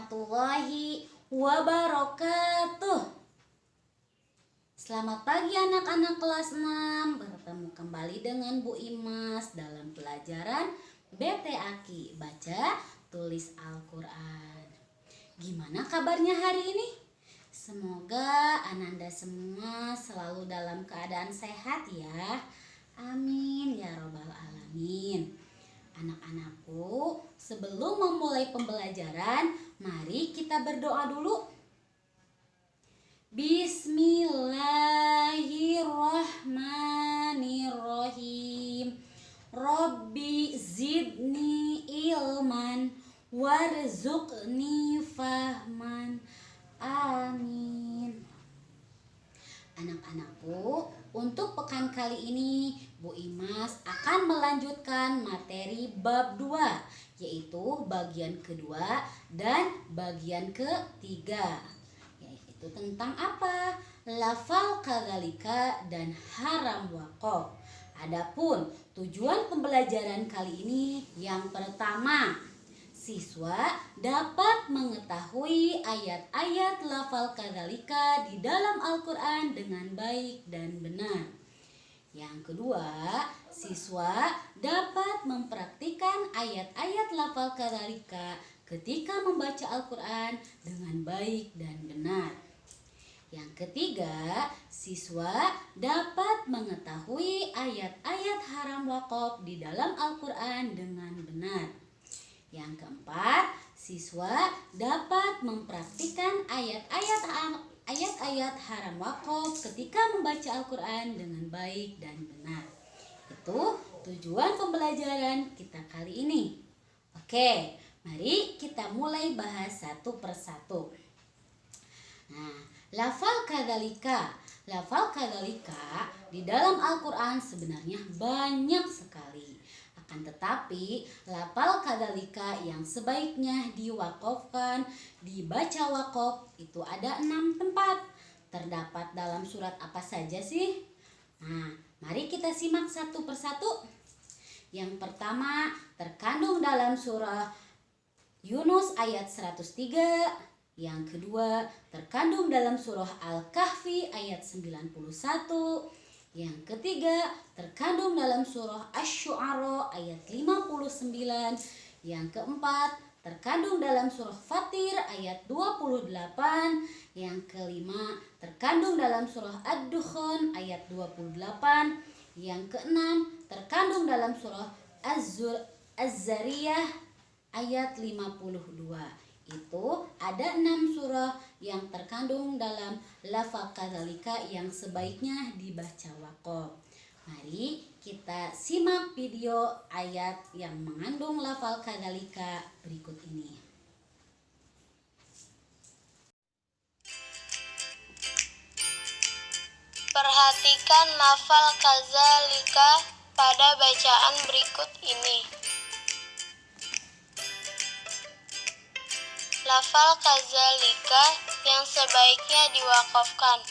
warahmatullahi wabarakatuh. Selamat pagi anak-anak kelas 6. Bertemu kembali dengan Bu Imas dalam pelajaran BTAKI, baca tulis Al-Quran. Gimana kabarnya hari ini? Semoga Ananda semua selalu dalam keadaan sehat ya. Amin ya robbal alamin. Anak-anakku, sebelum memulai pembelajaran, mari kita berdoa dulu. Bismillahirrahmanirrahim. Rabbi zidni ilman warzuqni fahman. Amin. Anak-anakku, untuk pekan kali ini Bu Imas akan melanjutkan materi bab 2, yaitu bagian kedua dan bagian ketiga. Yaitu tentang apa? Lafal kadzalika dan haram waqaf. Adapun tujuan pembelajaran kali ini yang pertama, siswa dapat mengetahui ayat-ayat lafal kadzalika di dalam Al-Quran dengan baik dan benar. Yang kedua, siswa dapat mempraktikkan ayat-ayat lafal kadzalika ketika membaca Al-Quran dengan baik dan benar. Yang ketiga, siswa dapat mengetahui ayat-ayat haram waqaf di dalam Al-Quran dengan benar. Yang keempat, siswa dapat mempraktikkan ayat-ayat haram waqaf ketika membaca Al-Quran dengan baik dan benar. Itu tujuan pembelajaran kita kali ini. Oke, mari kita mulai bahas satu persatu. Nah, lafal kadzalika. Lafal kadzalika di dalam Al-Quran sebenarnya banyak sekali. Akan tetapi lafal kadzalika yang sebaiknya diwakafkan, dibaca wakaf itu ada 6 tempat. Terdapat dalam surat apa saja sih? Nah, mari kita simak satu persatu. Yang pertama terkandung dalam surah Yunus ayat 103. Yang kedua terkandung dalam surah Al-Kahfi ayat 91. Yang ketiga terkandung dalam surah Asy-Syu'ara ayat 59. Yang keempat terkandung dalam surah Fatir ayat 28. Yang kelima terkandung dalam surah Ad-Dukhan ayat 28. Yang keenam terkandung dalam surah Az-Zariyah ayat 52. Itu ada 6 surah yang terkandung dalam lafal kadzalika yang sebaiknya dibaca wakaf. Mari kita simak video ayat yang mengandung lafal kadzalika berikut ini. Perhatikan lafal kadzalika pada bacaan berikut ini. Lafal kadzalika yang sebaiknya diwakafkan.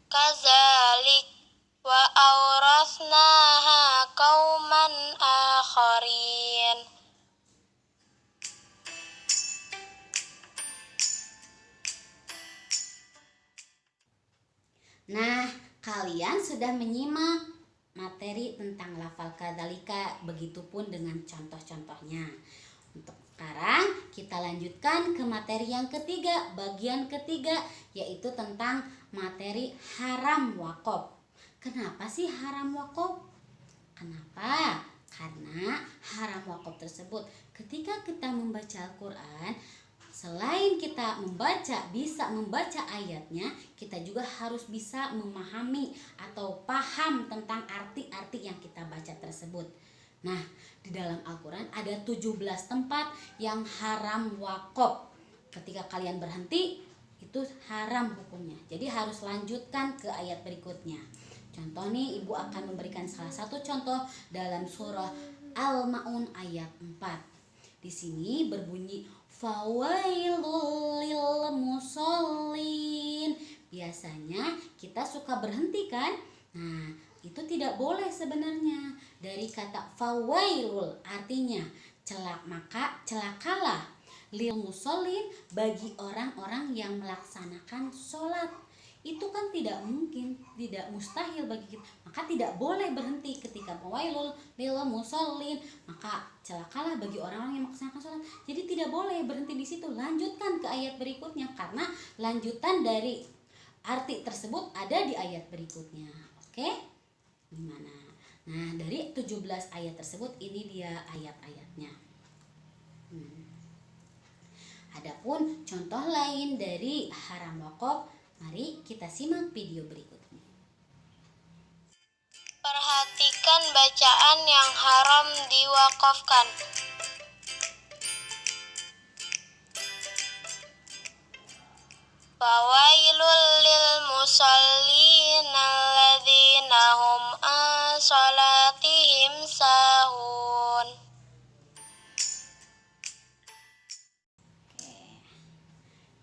Kadzalik wa aurasnaha qauman akharin. Nah, kalian sudah menyimak materi tentang lafal kadzalika, begitupun dengan contoh-contohnya. Untuk sekarang kita lanjutkan ke materi yang ketiga, bagian ketiga, yaitu tentang materi haram waqaf. Kenapa sih haram waqaf? Kenapa? Karena haram waqaf tersebut ketika kita membaca Al-Quran, selain kita bisa membaca ayatnya, kita juga harus bisa memahami atau paham tentang arti-arti yang kita baca tersebut. Nah, di dalam Al-Quran ada 17 tempat yang haram waqaf. Ketika kalian berhenti, itu haram hukumnya. Jadi harus lanjutkan ke ayat berikutnya. Contoh nih, Ibu akan memberikan salah satu contoh dalam surah Al-Ma'un ayat 4. Di sini berbunyi fawailul lil musallin. Biasanya kita suka berhenti kan? Nah, itu tidak boleh sebenarnya. Dari kata fawailul artinya celakalah. lil musallin, bagi orang-orang yang melaksanakan sholat. Itu kan tidak mungkin, tidak mustahil bagi kita. Maka tidak boleh berhenti ketika fawailul lil musallin, maka celakalah bagi orang-orang yang melaksanakan sholat. Jadi tidak boleh berhenti di situ, lanjutkan ke ayat berikutnya, karena lanjutan dari arti tersebut ada di ayat berikutnya. Oke? Gimana? Nah, dari 17 ayat tersebut ini dia ayat-ayatnya. Adapun contoh lain dari haram wakaf, mari kita simak video berikutnya. Perhatikan bacaan yang haram diwakafkan. Fawailul lil musallin alladzina hum an salatihim sahun.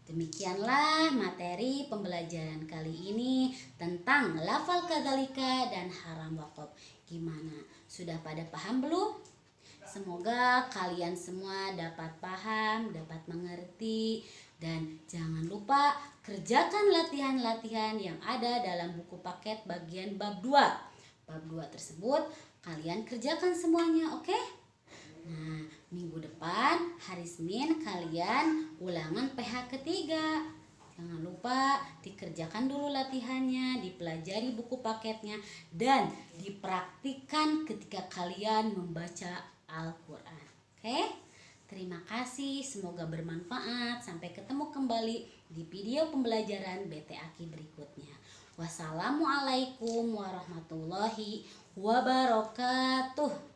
Demikianlah materi pembelajaran kali ini tentang lafal kadzalika dan haram wakaf. Gimana? Sudah pada paham belum? Semoga kalian semua dapat paham, dapat mengerti, dan jangan lupa kerjakan latihan-latihan yang ada dalam buku paket bagian bab 2. Bab 2 tersebut kalian kerjakan semuanya, oke? Nah, minggu depan hari Senin kalian ulangan PH ketiga. Jangan lupa dikerjakan dulu latihannya, dipelajari buku paketnya, dan dipraktikkan ketika kalian membaca Al-Quran. Oke? Terima kasih, semoga bermanfaat. Sampai ketemu kembali di video pembelajaran BT Aki berikutnya. Wassalamualaikum warahmatullahi wabarakatuh.